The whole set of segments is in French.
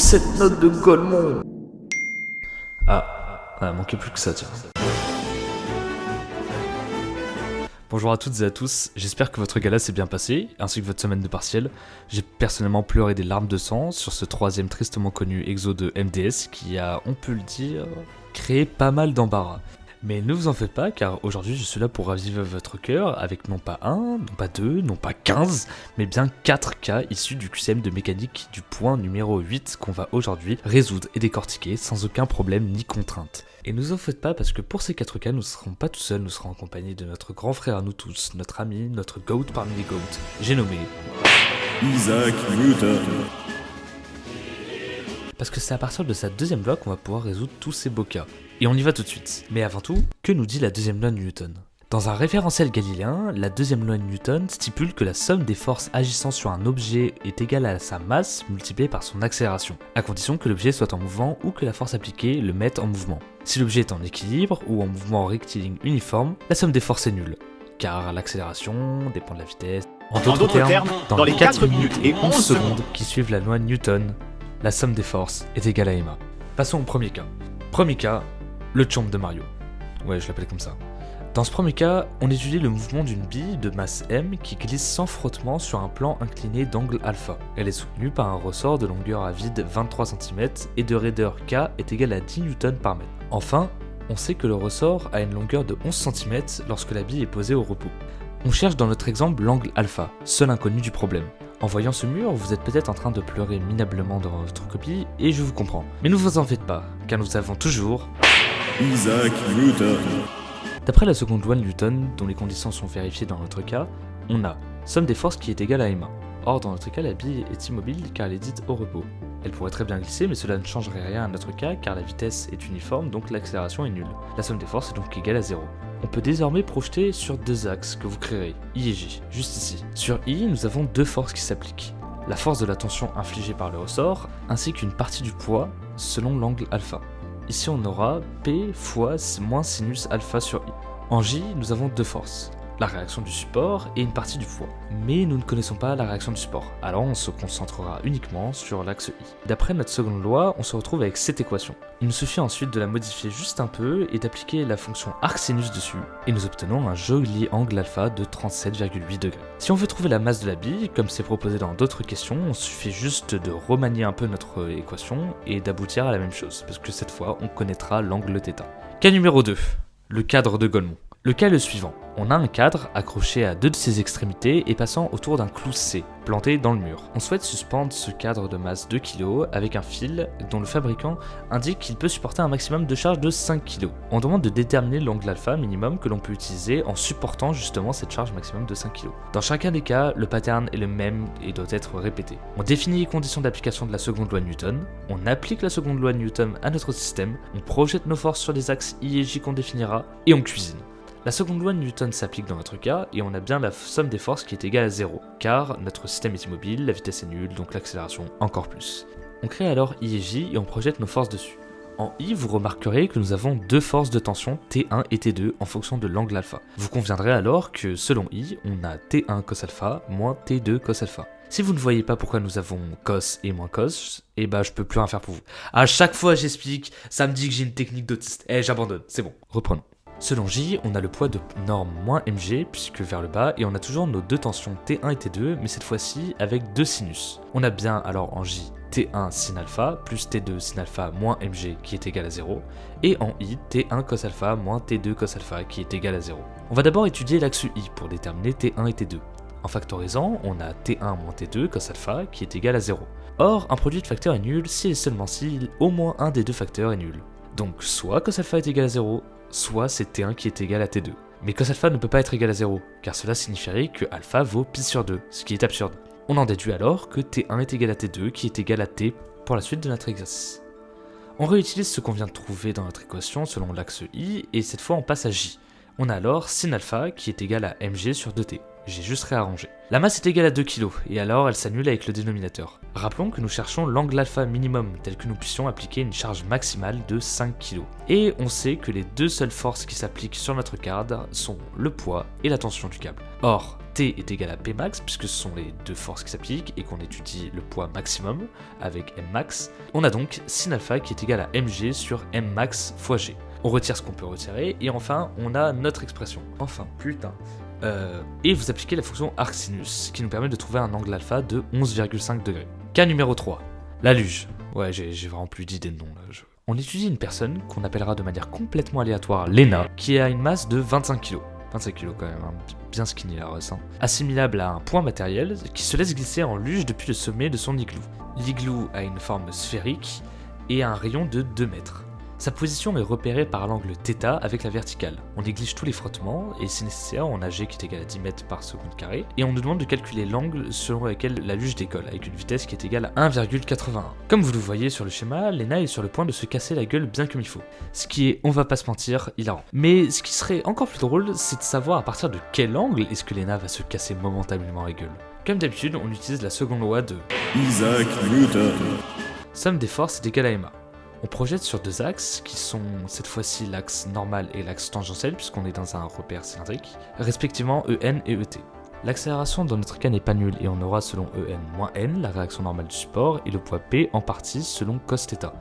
cette note de Golemont. Ah, manquait plus que ça, tiens. Bonjour à toutes et à tous, j'espère que votre gala s'est bien passé, ainsi que votre semaine de partiel. J'ai personnellement pleuré des larmes de sang sur ce troisième tristement connu exo de MDS qui a, on peut le dire, créé pas mal d'embarras. Mais ne vous en faites pas, car aujourd'hui je suis là pour raviver votre cœur avec non pas 1, non pas 2, non pas 15, mais bien 4 cas issus du QCM de mécanique du point numéro 8 qu'on va aujourd'hui résoudre et décortiquer sans aucun problème ni contrainte. Et ne vous en faites pas parce que pour ces 4 cas, nous ne serons pas tout seuls, nous serons accompagnés de notre grand frère à nous tous, notre ami, notre GOAT parmi les GOAT. J'ai nommé Isaac Newton. Parce que c'est à partir de sa deuxième loi qu'on va pouvoir résoudre tous ces beaux cas. Et on y va tout de suite. Mais avant tout, que nous dit la deuxième loi de Newton ? Dans un référentiel galiléen, la deuxième loi de Newton stipule que la somme des forces agissant sur un objet est égale à sa masse multipliée par son accélération, à condition que l'objet soit en mouvement ou que la force appliquée le mette en mouvement. Si l'objet est en équilibre ou en mouvement rectiligne uniforme, la somme des forces est nulle, car l'accélération dépend de la vitesse. En d'autres termes, dans les 4 minutes et 11 secondes qui suivent la loi de Newton, la somme des forces est égale à ma. Passons au premier cas. Premier cas, le Chomp de Mario. Ouais, je l'appelle comme ça. Dans ce premier cas, on étudie le mouvement d'une bille de masse m qui glisse sans frottement sur un plan incliné d'angle alpha. Elle est soutenue par un ressort de longueur à vide 23 cm et de raideur k est égal à 10 N par mètre. Enfin, on sait que le ressort a une longueur de 11 cm lorsque la bille est posée au repos. On cherche dans notre exemple l'angle alpha, seul inconnu du problème. En voyant ce mur, vous êtes peut-être en train de pleurer minablement devant votre copie, et je vous comprends. Mais ne vous en faites pas, car nous avons toujours Isaac Newton. D'après la seconde loi de Newton, dont les conditions sont vérifiées dans notre cas, on a somme des forces qui est égale à m1. Or, dans notre cas, la bille est immobile car elle est dite au repos. Elle pourrait très bien glisser, mais cela ne changerait rien à notre cas car la vitesse est uniforme, donc l'accélération est nulle. La somme des forces est donc égale à 0. On peut désormais projeter sur deux axes que vous créerez, I et J, juste ici. Sur I, nous avons deux forces qui s'appliquent. La force de la tension infligée par le ressort, ainsi qu'une partie du poids selon l'angle alpha. Ici on aura P fois moins sinus alpha sur I. En J, nous avons deux forces, la réaction du support et une partie du poids. Mais nous ne connaissons pas la réaction du support, alors on se concentrera uniquement sur l'axe I. D'après notre seconde loi, on se retrouve avec cette équation. Il nous suffit ensuite de la modifier juste un peu et d'appliquer la fonction arcsinus dessus, et nous obtenons un joli angle alpha de 37,8 degrés. Si on veut trouver la masse de la bille, comme c'est proposé dans d'autres questions, on suffit juste de remanier un peu notre équation et d'aboutir à la même chose, parce que cette fois on connaîtra l'angle θ. Cas numéro 2, le cadre de Golemont. Le cas est le suivant, on a un cadre accroché à deux de ses extrémités et passant autour d'un clou C, planté dans le mur. On souhaite suspendre ce cadre de masse 2 kg avec un fil dont le fabricant indique qu'il peut supporter un maximum de charge de 5 kg. On demande de déterminer l'angle alpha minimum que l'on peut utiliser en supportant justement cette charge maximum de 5 kg. Dans chacun des cas, le pattern est le même et doit être répété. On définit les conditions d'application de la seconde loi de Newton, on applique la seconde loi de Newton à notre système, on projette nos forces sur les axes I et J qu'on définira et on cuisine. La seconde loi de Newton s'applique dans notre cas et on a bien la somme des forces qui est égale à 0, car notre système est immobile, la vitesse est nulle, donc l'accélération encore plus. On crée alors I et J et on projette nos forces dessus. En I, vous remarquerez que nous avons deux forces de tension T1 et T2 en fonction de l'angle alpha. Vous conviendrez alors que selon I, on a T1 cos alpha moins T2 cos alpha. Si vous ne voyez pas pourquoi nous avons cos et moins cos, eh ben je peux plus rien faire pour vous. À chaque fois j'explique, ça me dit que j'ai une technique d'autiste. J'abandonne, c'est bon, reprenons. Selon J, on a le poids de norme moins mg, puisque vers le bas, et on a toujours nos deux tensions T1 et T2, mais cette fois-ci avec deux sinus. On a bien alors en J T1 sin alpha plus T2 sin alpha moins mg qui est égal à 0, et en I T1 cos alpha moins T2 cos alpha qui est égal à 0. On va d'abord étudier l'axe I pour déterminer T1 et T2. En factorisant, on a T1 moins T2 cos alpha qui est égal à 0. Or, un produit de facteurs est nul si et seulement si au moins un des deux facteurs est nul. Donc soit cos alpha est égal à 0, soit c'est T1 qui est égal à T2. Mais cos alpha ne peut pas être égal à 0, car cela signifierait que alpha vaut pi sur 2, ce qui est absurde. On en déduit alors que T1 est égal à T2, qui est égal à T pour la suite de notre exercice. On réutilise ce qu'on vient de trouver dans notre équation selon l'axe I, et cette fois on passe à J. On a alors sin alpha qui est égal à mg sur 2t. J'ai juste réarrangé. La masse est égale à 2 kg, et alors elle s'annule avec le dénominateur. Rappelons que nous cherchons l'angle alpha minimum, tel que nous puissions appliquer une charge maximale de 5 kg. Et on sait que les deux seules forces qui s'appliquent sur notre cadre sont le poids et la tension du câble. Or, T est égal à P max, puisque ce sont les deux forces qui s'appliquent et qu'on étudie le poids maximum avec M max. On a donc sin alpha qui est égal à mg sur M max fois g. On retire ce qu'on peut retirer, et enfin, on a notre expression. Enfin, putain. Et vous appliquez la fonction arcsinus, qui nous permet de trouver un angle alpha de 11,5 degrés. Cas numéro 3, la luge. Ouais, j'ai vraiment plus d'idées de nom là. On étudie une personne qu'on appellera de manière complètement aléatoire Lena, qui a une masse de 25 kg. 25 kg quand même, hein, bien skinny la Russe, hein. Assimilable à un point matériel qui se laisse glisser en luge depuis le sommet de son igloo. L'igloo a une forme sphérique et a un rayon de 2 mètres. Sa position est repérée par l'angle θ avec la verticale. On néglige tous les frottements et si nécessaire, on a g qui est égal à 10 mètres par seconde carré et on nous demande de calculer l'angle selon lequel la luge décolle avec une vitesse qui est égale à 1,81. Comme vous le voyez sur le schéma, Lena est sur le point de se casser la gueule bien comme il faut. Ce qui est, on va pas se mentir, hilarant. Mais ce qui serait encore plus drôle, c'est de savoir à partir de quel angle est-ce que Lena va se casser momentanément la gueule. Comme d'habitude, on utilise la seconde loi de Isaac Newton. Somme des forces est égale à ma. On projette sur deux axes, qui sont cette fois-ci l'axe normal et l'axe tangentiel, puisqu'on est dans un repère cylindrique, respectivement EN et ET. L'accélération dans notre cas n'est pas nulle, et on aura selon EN moins N, la réaction normale du support, et le poids P en partie selon cos θ,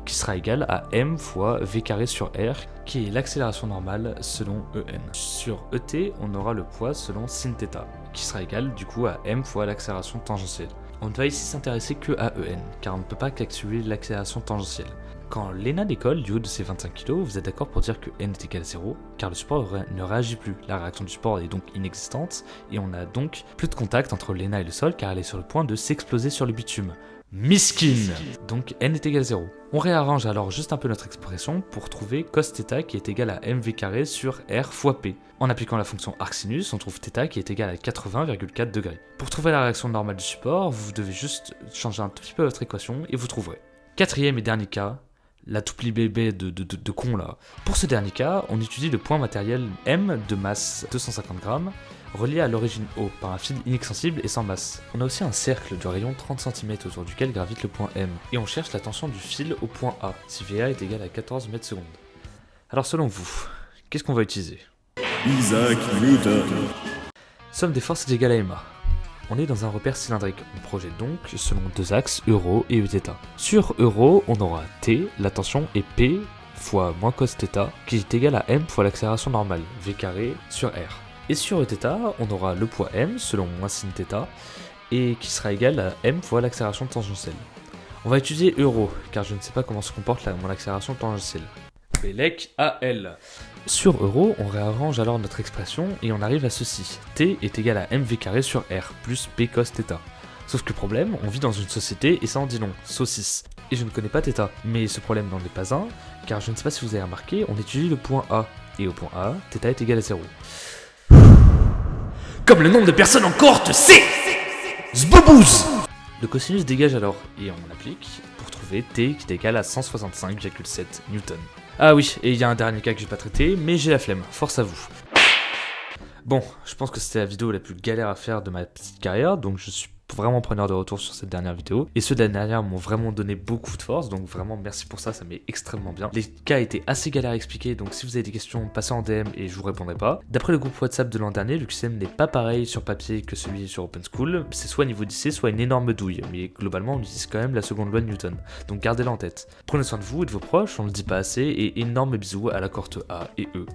qui sera égal à M fois V carré sur R, qui est l'accélération normale selon EN. Sur ET, on aura le poids selon sin θ, qui sera égal du coup à M fois l'accélération tangentielle. On ne va ici s'intéresser que à EN, car on ne peut pas calculer l'accélération tangentielle. Quand Lena décolle du haut de ses 25 kg, vous êtes d'accord pour dire que n est égal à 0, car le support ne réagit plus. La réaction du support est donc inexistante, et on a donc plus de contact entre Lena et le sol, car elle est sur le point de s'exploser sur le bitume. Miskin. Donc n est égal à 0. On réarrange alors juste un peu notre expression pour trouver cos θ qui est égal à mv carré sur r fois p. En appliquant la fonction arcsinus, on trouve θ qui est égal à 80,4 degrés. Pour trouver la réaction normale du support, vous devez juste changer un tout petit peu votre équation et vous trouverez. Quatrième et dernier cas, la touplie bébé de con là. Pour ce dernier cas, on étudie le point matériel M de masse 250 grammes relié à l'origine O par un fil inextensible et sans masse. On a aussi un cercle de rayon 30 cm autour duquel gravite le point M, et on cherche la tension du fil au point A, si VA est égal à 14 mètres secondes. Alors selon vous, qu'est-ce qu'on va utiliser? Isaac Newton. Somme des forces est égale à ma. On est dans un repère cylindrique, on projette donc selon deux axes euro et Eθ. Sur euro, on aura T, la tension, et P fois moins cos θ, qui est égal à M fois l'accélération normale, V carré sur R. Et sur Eθ, on aura le poids M selon moins sin θ, et qui sera égal à M fois l'accélération tangentielle. On va étudier euro, car je ne sais pas comment se comporte mon accélération tangentielle. Bélec AL. Sur euro, on réarrange alors notre expression et on arrive à ceci. T est égal à mv carré sur R plus p cos θ. Sauf que problème, on vit dans une société et ça en dit long, saucisse. Et je ne connais pas θ, mais ce problème n'en est pas un, car je ne sais pas si vous avez remarqué, on étudie le point A. Et au point A, θ est égal à 0. Comme le nombre de personnes en cohorte C. Zbobouz. Le cosinus dégage alors, et on applique pour trouver T qui est égal à 165,7 Newton. Ah oui, et il y a un dernier cas que j'ai pas traité, mais j'ai la flemme, force à vous. Bon, je pense que c'était la vidéo la plus galère à faire de ma petite carrière, donc je suis vraiment preneur de retour sur cette dernière vidéo. Et ceux de la dernière m'ont vraiment donné beaucoup de force, donc vraiment merci pour ça, ça m'est extrêmement bien. Les cas étaient assez galères à expliquer, donc si vous avez des questions, passez en DM et je vous répondrai pas. D'après le groupe WhatsApp de l'an dernier, le QCM n'est pas pareil sur papier que celui sur Open School. C'est soit niveau 10C, soit une énorme douille, mais globalement on utilise quand même la seconde loi de Newton, donc gardez-la en tête. Prenez soin de vous et de vos proches, on le dit pas assez, et énorme bisous à la cohorte A et E.